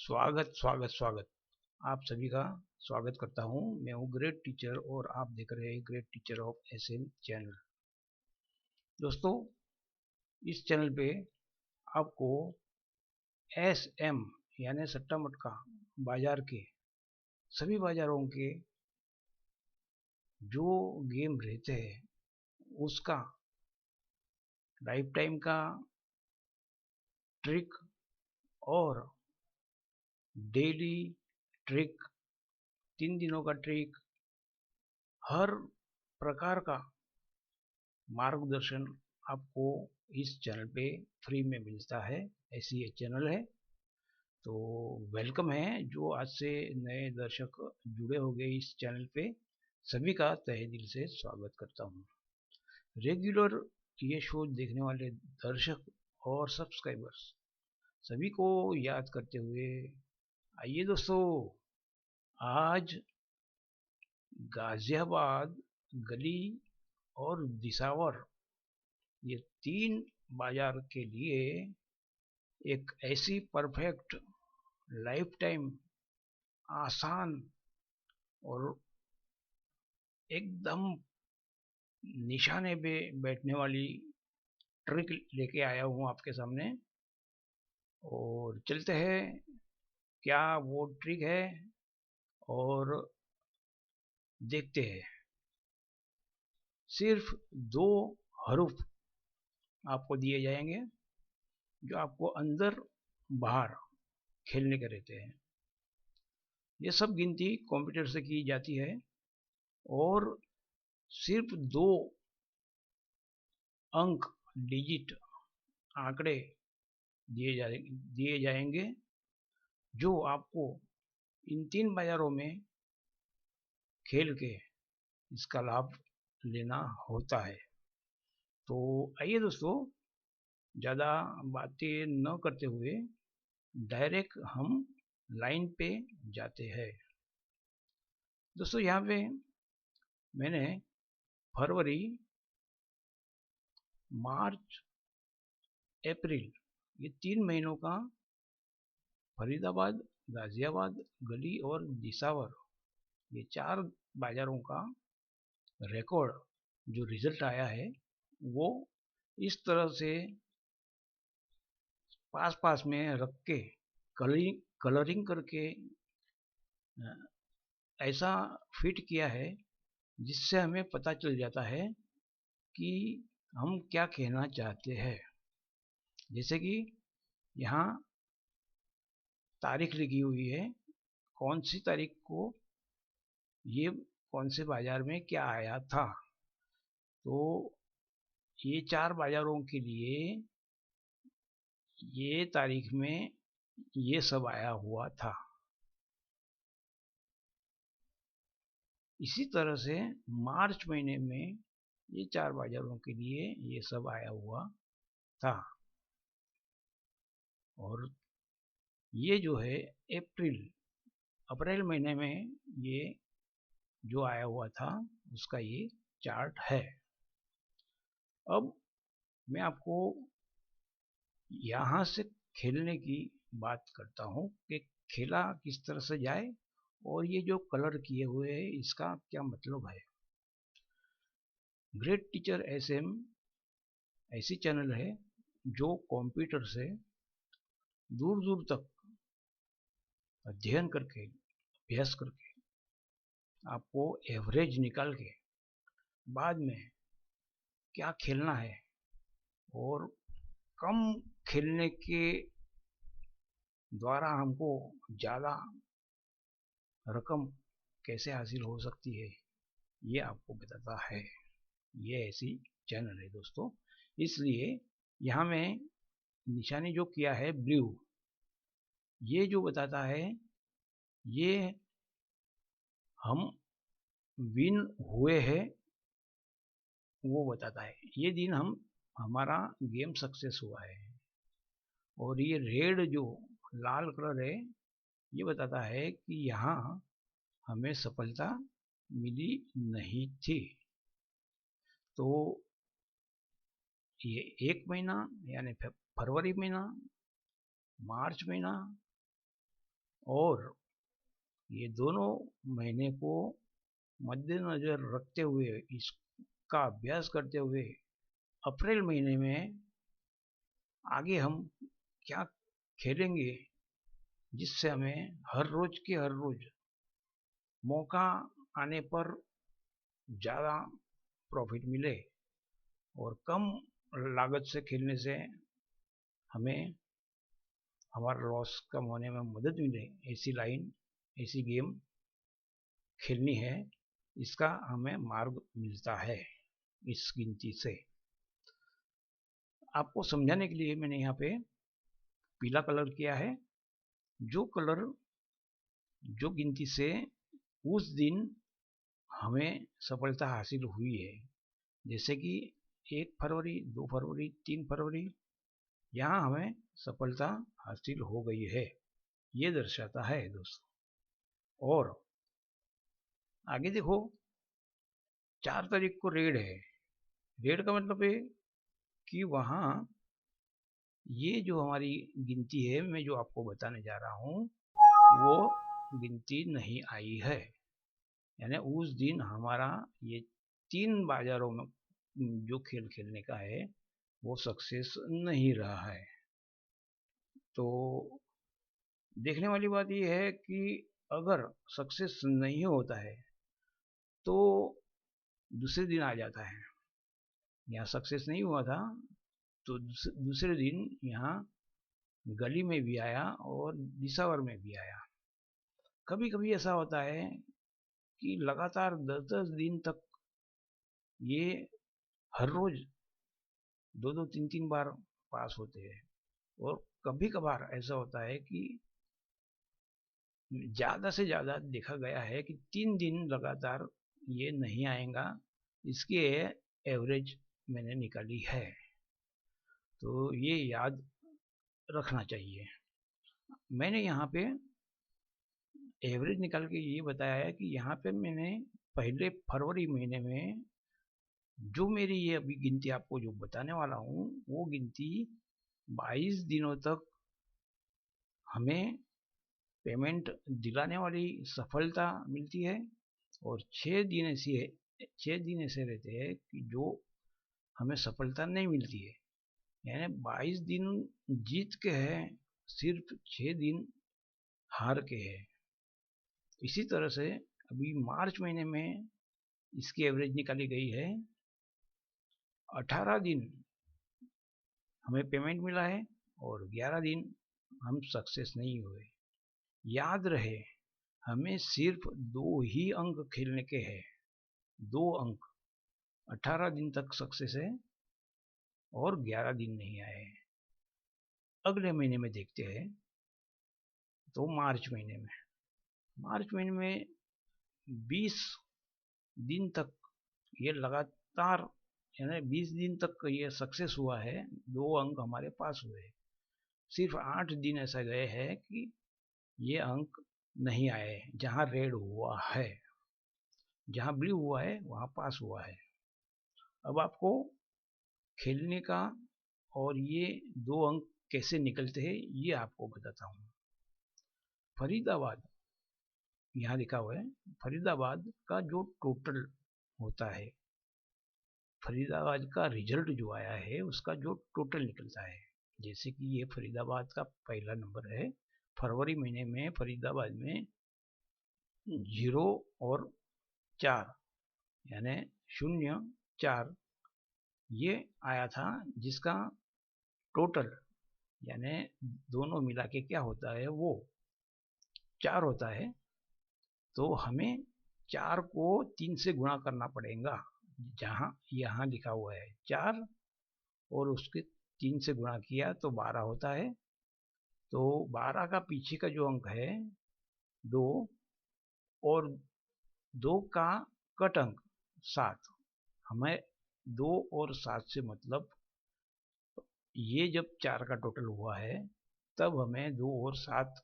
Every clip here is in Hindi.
स्वागत स्वागत स्वागत। आप सभी का स्वागत करता हूं। मैं हूं ग्रेट टीचर और आप देख रहे हैं great teacher of SM channel. दोस्तों, इस चैनल पे आपको एसएम यानी सट्टा मटका बाजार के सभी बाजारों के जो गेम रहते हैं उसका लाइफ टाइम का ट्रिक और डेली ट्रिक, 3 दिनों का ट्रिक, हर प्रकार का मार्गदर्शन आपको इस चैनल पे फ्री में मिलता है। ऐसी ये चैनल है, तो वेलकम है। जो आज से नए दर्शक जुड़े हो गए इस चैनल पे, सभी का तहे दिल से स्वागत करता हूँ। रेगुलर ये शो देखने वाले दर्शक और सब्सक्राइबर्स सभी को याद करते हुए आइए दोस्तों, आज गाजियाबाद, गली और दिसावर, ये 3 बाजार के लिए एक ऐसी परफेक्ट, लाइफ टाइम, आसान और एकदम निशाने पे बैठने वाली ट्रिक लेके आया हूँ आपके सामने। और चलते हैं, क्या वो ट्रिक है और देखते हैं। सिर्फ 2 हरूफ आपको दिए जाएंगे जो आपको अंदर बाहर खेलने के रहते हैं। ये सब गिनती कंप्यूटर से की जाती है और सिर्फ 2 अंक, डिजिट, आंकड़े दिए जाएंगे जो आपको इन 3 बाजारों में खेल के इसका लाभ लेना होता है। तो आइए दोस्तों, ज़्यादा बातें न करते हुए डायरेक्ट हम लाइन पे जाते हैं। दोस्तों, यहाँ पे मैंने फरवरी, मार्च, अप्रैल, ये 3 महीनों का फरीदाबाद, गाजियाबाद, गली और दिसावर, ये 4 बाजारों का रिकॉर्ड जो रिजल्ट आया है वो इस तरह से पास पास में रख के कलरिंग करके ऐसा फिट किया है जिससे हमें पता चल जाता है कि हम क्या कहना चाहते हैं। जैसे कि यहाँ तारीख लिखी हुई है, कौन सी तारीख को ये कौन से बाजार में क्या आया था। तो ये 4 बाजारों के लिए ये तारीख में ये सब आया हुआ था। इसी तरह से मार्च महीने में ये 4 बाजारों के लिए ये सब आया हुआ था। और ये जो है अप्रैल महीने में ये जो आया हुआ था उसका ये चार्ट है। अब मैं आपको यहाँ से खेलने की बात करता हूँ कि खेला किस तरह से जाए और ये जो कलर किए हुए हैं इसका क्या मतलब है। ग्रेट टीचर एसएम ऐसी चैनल है जो कंप्यूटर से दूर दूर तक अध्ययन करके, अभ्यास करके, आपको एवरेज निकाल के बाद में क्या खेलना है और कम खेलने के द्वारा हमको ज़्यादा रकम कैसे हासिल हो सकती है ये आपको बताता है। ये ऐसी चैनल है दोस्तों, इसलिए यहाँ में निशानी जो किया है ब्लू, ये जो बताता है ये हम विन हुए हैं वो बताता है। ये दिन हमारा गेम सक्सेस हुआ है। और ये रेड जो लाल कलर है ये बताता है कि यहाँ हमें सफलता मिली नहीं थी। तो ये 1 महीना यानी फरवरी महीना, मार्च महीना, और ये दोनों महीने को मद्देनजर रखते हुए, इसका अभ्यास करते हुए, अप्रैल महीने में आगे हम क्या खेलेंगे जिससे हमें हर रोज के हर रोज मौका आने पर ज़्यादा प्रॉफिट मिले और कम लागत से खेलने से हमें हमारा लॉस कम होने में मदद मिले। ऐसी लाइन, ऐसी गेम खेलनी है, इसका हमें मार्ग मिलता है इस गिनती से। आपको समझाने के लिए मैंने यहाँ पे पीला कलर किया है। जो कलर, जो गिनती से उस दिन हमें सफलता हासिल हुई है, जैसे कि 1 फरवरी, 2 फरवरी, 3 फरवरी, यहाँ हमें सफलता हासिल हो गई है, ये दर्शाता है दोस्तों। और आगे देखो, 4 तारीख को रेड है। रेड का मतलब है कि वहाँ ये जो हमारी गिनती है, मैं जो आपको बताने जा रहा हूँ, वो गिनती नहीं आई है। यानी उस दिन हमारा ये 3 बाजारों में जो खेल खेलने का है वो सक्सेस नहीं रहा है। तो देखने वाली बात ये है कि अगर सक्सेस नहीं होता है तो दूसरे दिन आ जाता है। यहाँ सक्सेस नहीं हुआ था तो दूसरे दिन यहाँ गली में भी आया और दिसावर में भी आया। कभी कभी ऐसा होता है कि लगातार 10-10 दिन तक ये हर रोज 2-2, 3-3 बार पास होते हैं। और कभी कभार ऐसा होता है कि ज़्यादा से ज़्यादा देखा गया है कि 3 दिन लगातार ये नहीं आएगा, इसकी एवरेज मैंने निकाली है। तो ये याद रखना चाहिए। मैंने यहाँ पे एवरेज निकाल के ये बताया है कि यहाँ पे मैंने पहले फरवरी महीने में जो मेरी ये अभी गिनती आपको जो बताने वाला हूँ, वो गिनती 22 दिनों तक हमें पेमेंट दिलाने वाली सफलता मिलती है। और 6 दिन ऐसे रहते हैं कि जो हमें सफलता नहीं मिलती है। यानी 22 दिन जीत के हैं, सिर्फ 6 दिन हार के हैं। इसी तरह से अभी मार्च महीने में इसकी एवरेज निकाली गई है। 18 दिन हमें पेमेंट मिला है और 11 दिन हम सक्सेस नहीं हुए। याद रहे, हमें सिर्फ 2 ही अंक खेलने के हैं, 2 अंक। 18 दिन तक सक्सेस है और 11 दिन नहीं आए। अगले महीने में देखते हैं, तो मार्च महीने में 20 दिन तक ये लगातार, यानी 20 दिन तक ये सक्सेस हुआ है, 2 अंक हमारे पास हुए। सिर्फ 8 दिन ऐसा गए हैं कि ये अंक नहीं आए। जहाँ रेड हुआ है, जहाँ ब्लू हुआ है, वहाँ पास हुआ है। अब आपको खेलने का और ये 2 अंक कैसे निकलते हैं ये आपको बताता हूँ। फरीदाबाद यहाँ लिखा हुआ है। फरीदाबाद का जो टोटल होता है, फरीदाबाद का रिजल्ट जो आया है उसका जो टोटल निकलता है, जैसे कि ये फरीदाबाद का पहला नंबर है। फरवरी महीने में फरीदाबाद में 0 और 4 यानी 0-4 ये आया था, जिसका टोटल यानी दोनों मिला के क्या होता है, वो 4 होता है। तो हमें 4 को 3 से गुणा करना पड़ेगा। जहाँ यहाँ लिखा हुआ है 4 और उसके 3 से गुणा किया तो 12 होता है। तो 12 का पीछे का जो अंक है 2 और 2 का कट अंक 7। हमें 2 और 7 से मतलब, ये जब 4 का टोटल हुआ है तब हमें 2 और 7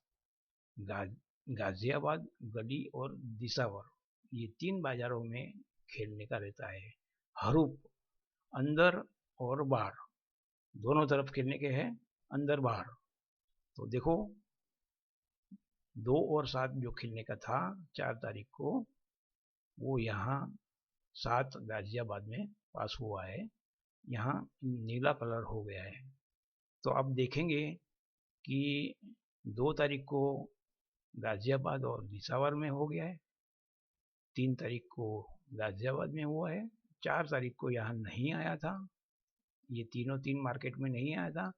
गाजियाबाद, गली और दिसावर, ये 3 बाजारों में खेलने का रहता है। हरूप अंदर और बाहर दोनों तरफ खेलने के हैं, अंदर बाहर। तो देखो 2 और 7 जो खेलने का था 4 तारीख को, वो यहाँ 7 गाजियाबाद में पास हुआ है। यहाँ नीला कलर हो गया है। तो आप देखेंगे कि 2 तारीख को गाजियाबाद और निसावर में हो गया है, 3 तारीख को गाजियाबाद में हुआ है, 4 तारीख को यहाँ नहीं आया था, ये तीनों 3 मार्केट में नहीं आया था।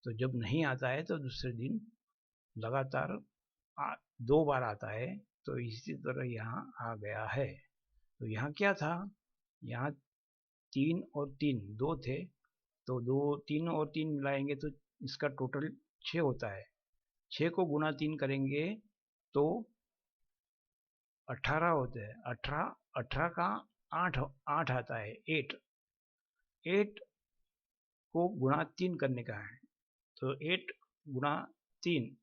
तो जब नहीं आता है तो दूसरे दिन लगातार 2 बार आता है। तो इसी तरह यहाँ आ गया है। तो यहाँ क्या था, यहाँ 3 और 3 2 थे, तो 2 3 और 3 मिलाएंगे तो इसका टोटल 6 होता है। 6 को गुना 3 करेंगे तो 18 होते हैं। 18 का 8 आता है, 8 को गुना 3 करने का है। तो 8 गुना 3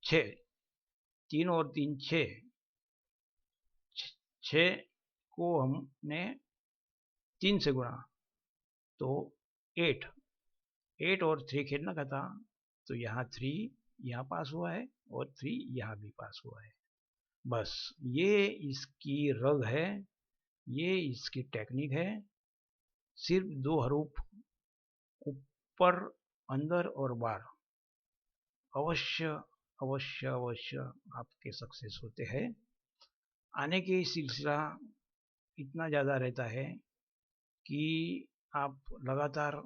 6, 3 और 3 6, 6 को हमने 3 से गुणा तो 8 और 3 खेलने का था। तो यहाँ 3 यहाँ पास हुआ है और 3 यहाँ भी पास हुआ है। बस ये इसकी रग है, ये इसकी टेक्निक है। सिर्फ 2 हरूफ ऊपर, अंदर और बाहर अवश्य अवश्य अवश्य आपके सक्सेस होते हैं। आने के सिलसिला इतना ज़्यादा रहता है कि आप लगातार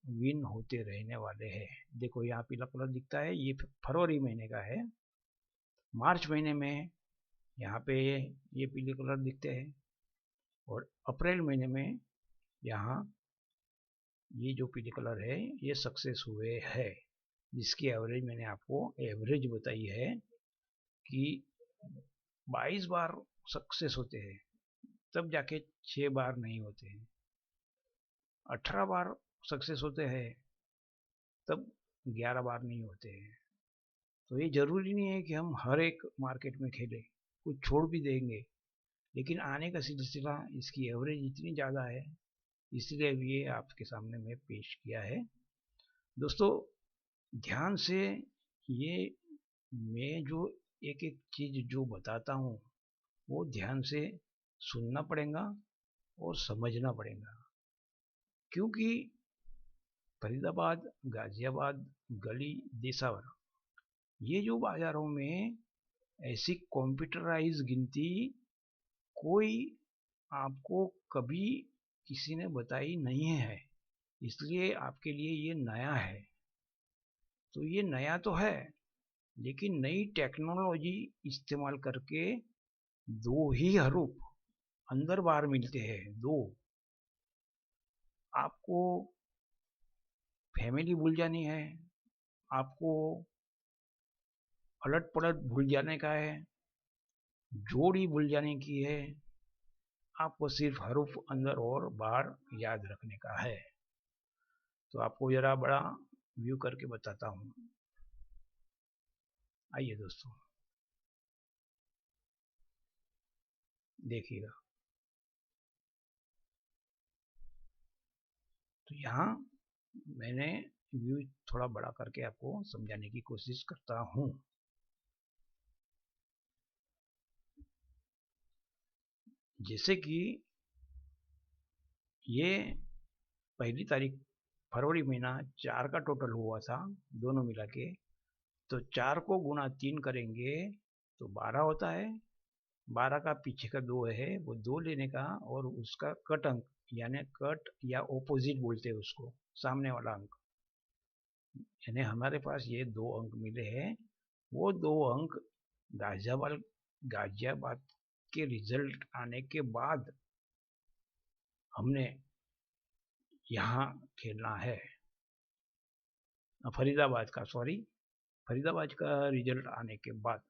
विन होते रहने वाले हैं। देखो यहाँ पीला कलर दिखता है, ये फरवरी महीने का है। मार्च महीने में यहाँ पे ये पीले कलर दिखते हैं, और अप्रैल महीने में यहाँ ये जो पीले कलर है ये सक्सेस हुए है, जिसकी एवरेज मैंने आपको एवरेज बताई है कि 22 बार सक्सेस होते हैं, तब जाके 6 बार नहीं होते हैं। 18 बार सक्सेस होते हैं, तब 11 बार नहीं होते हैं। तो ये जरूरी नहीं है कि हम हर एक मार्केट में खेलें, कुछ छोड़ भी देंगे, लेकिन आने का सिलसिला इसकी एवरेज इतनी ज़्यादा है, इसलिए ये आपके सामने मैं पेश किया है। दोस्तों ध्यान से ये मैं जो एक एक चीज़ जो बताता हूँ वो ध्यान से सुनना पड़ेगा और समझना पड़ेगा, क्योंकि फरीदाबाद, गाजियाबाद, गली, देसावर, ये जो बाज़ारों में ऐसी कंप्यूटराइज गिनती कोई आपको कभी किसी ने बताई नहीं है, इसलिए आपके लिए ये नया है। तो ये नया तो है, लेकिन नई टेक्नोलॉजी इस्तेमाल करके 2 ही हरूफ अंदर बाहर मिलते हैं। 2 आपको फैमिली भूल जानी है, आपको अलट पलट भूल जाने का है, जोड़ी भूल जाने की है, आपको सिर्फ हरूफ अंदर और बाहर याद रखने का है। तो आपको जरा बड़ा व्यू करके बताता हूँ। आइए दोस्तों देखिएगा। तो यहाँ मैंने व्यू थोड़ा बड़ा करके आपको समझाने की कोशिश करता हूँ। जैसे कि ये पहली तारीख फरवरी महीना 4 का टोटल हुआ था, दोनों मिला के। तो 4 को गुना 3 करेंगे तो 12 होता है। 12 का पीछे का 2 है, वो 2 लेने का और उसका कट अंक, यानी कट या ऑपोजिट बोलते हैं उसको, सामने वाला अंक, यानी हमारे पास ये 2 अंक मिले हैं। वो 2 अंक गाजियाबाद के रिजल्ट आने के बाद हमने यहाँ खेलना है। फरीदाबाद का रिजल्ट आने के बाद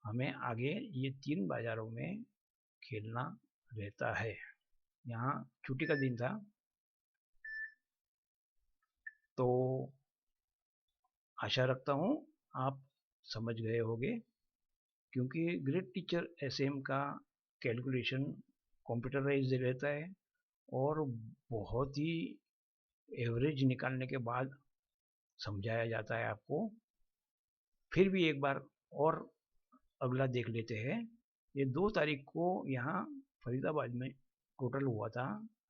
हमें आगे ये 3 बाजारों में खेलना रहता है। यहाँ छुट्टी का दिन था, तो आशा रखता हूँ आप समझ गए होंगे, क्योंकि ग्रेट टीचर एसएम का कैलकुलेशन कंप्यूटराइज रहता है और बहुत ही एवरेज निकालने के बाद समझाया जाता है आपको। फिर भी एक बार और अगला देख लेते हैं। ये 2 तारीख को यहाँ फरीदाबाद में टोटल हुआ था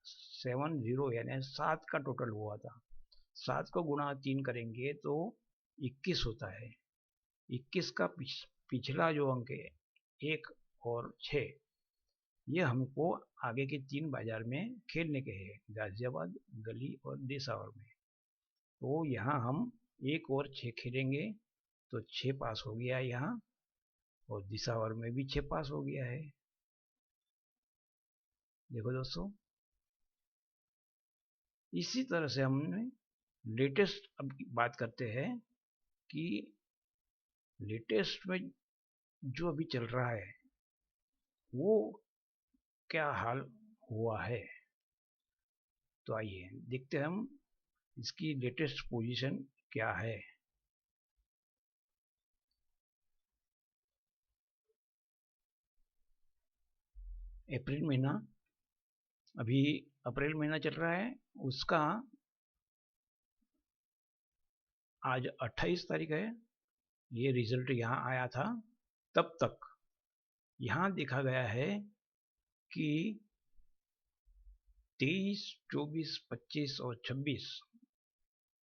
70, यानी 7 का टोटल हुआ था। 7 को गुणा 3 करेंगे तो 21 होता है। 21 का पिछला जो अंक है 1 और 6, ये हमको आगे के 3 बाजार में खेलने के हैं, गाजियाबाद, गली और देसावर में। तो यहाँ हम 1 और 6 खेलेंगे तो 6 पास हो गया यहाँ, और दिसावर में भी 6 पास हो गया है। देखो दोस्तों, इसी तरह से हमने लेटेस्ट अब बात करते हैं कि लेटेस्ट में जो अभी चल रहा है वो क्या हाल हुआ है। तो आइए देखते हैं हम इसकी लेटेस्ट पोजीशन क्या है। अप्रैल महीना, अभी अप्रैल महीना चल रहा है, उसका आज 28 तारीख है। ये रिजल्ट यहाँ आया था। तब तक यहाँ देखा गया है कि 23, 24, 25 और 26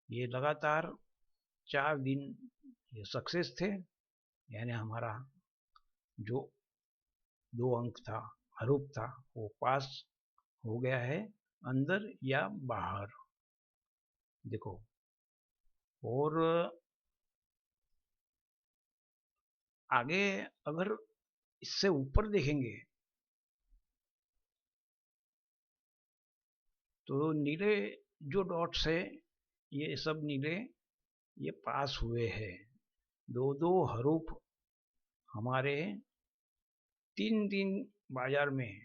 ये लगातार 4 दिन ये सक्सेस थे, यानी हमारा जो 2 अंक था, हरूप था, वो पास हो गया है अंदर या बाहर। देखो, और आगे अगर इससे ऊपर देखेंगे तो नीले जो डॉट्स है, ये सब नीले, ये पास हुए हैं। 2-2 हरूप हमारे 3-3 बाजार में।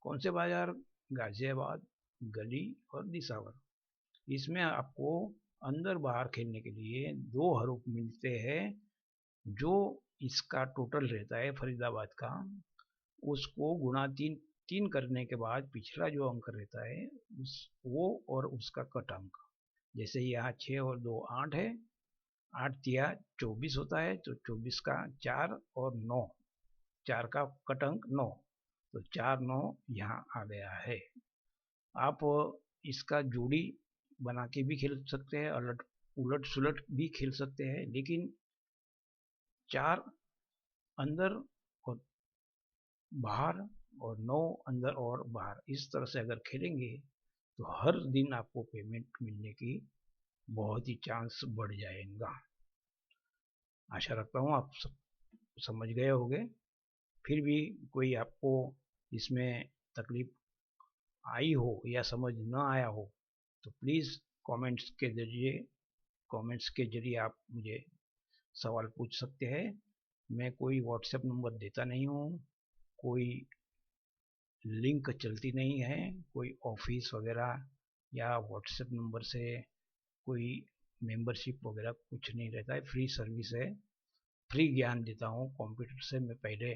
कौन से बाजार? गाजियाबाद, गली और दिसावर। इसमें आपको अंदर बाहर खेलने के लिए 2 हरूप मिलते हैं। जो इसका टोटल रहता है फरीदाबाद का, उसको गुणा 3 करने के बाद पिछला जो अंक रहता है वो और उसका कट अंक। जैसे यहाँ 6 और 2 8 है, 8 तिया 24 होता है, तो 24 का 4 और 9, 4 का कट अंक 9, तो 4 9 यहाँ आ गया है। आप इसका जोड़ी बना के भी खेल सकते हैं, उलट सुलट भी खेल सकते हैं, लेकिन 4 अंदर और बाहर और 9 अंदर और बाहर, इस तरह से अगर खेलेंगे तो हर दिन आपको पेमेंट मिलने की बहुत ही चांस बढ़ जाएगा। आशा रखता हूँ आप सब समझ गए होंगे। फिर भी कोई आपको इसमें तकलीफ आई हो या समझ ना आया हो तो प्लीज़ कमेंट्स के जरिए आप मुझे सवाल पूछ सकते हैं। मैं कोई व्हाट्सएप नंबर देता नहीं हूँ, कोई लिंक चलती नहीं है, कोई ऑफिस वगैरह या व्हाट्सएप नंबर से कोई मेंबरशिप वगैरह कुछ नहीं रहता है। फ्री सर्विस है, फ्री ज्ञान देता हूँ। कंप्यूटर से मैं पहले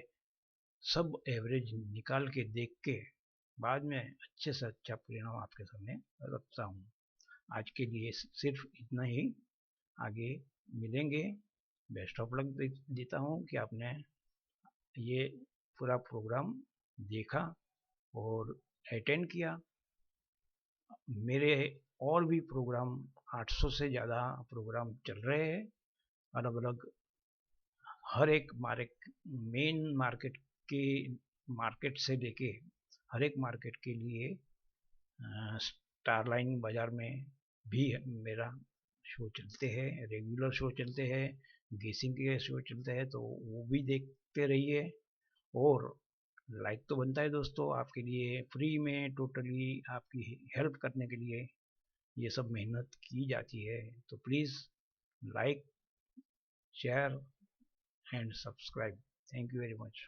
सब एवरेज निकाल के देख के बाद में अच्छे से अच्छा परिणाम आपके सामने रखता हूँ। आज के लिए सिर्फ इतना ही, आगे मिलेंगे। बेस्ट ऑफ लक देता हूँ कि आपने ये पूरा प्रोग्राम देखा और अटेंड किया। मेरे और भी प्रोग्राम 800 से ज़्यादा प्रोग्राम चल रहे हैं, अलग अलग हर एक मेन मार्केट से लेके हर एक मार्केट के लिए। स्टारलाइन बाज़ार में भी मेरा शो चलते हैं, रेगुलर शो चलते हैं, गेसिंग के शो चलते हैं, तो वो भी देखते रहिए। और लाइक तो बनता है दोस्तों, आपके लिए फ्री में टोटली आपकी हेल्प करने के लिए ये सब मेहनत की जाती है। तो please like, share and subscribe. Thank you very much.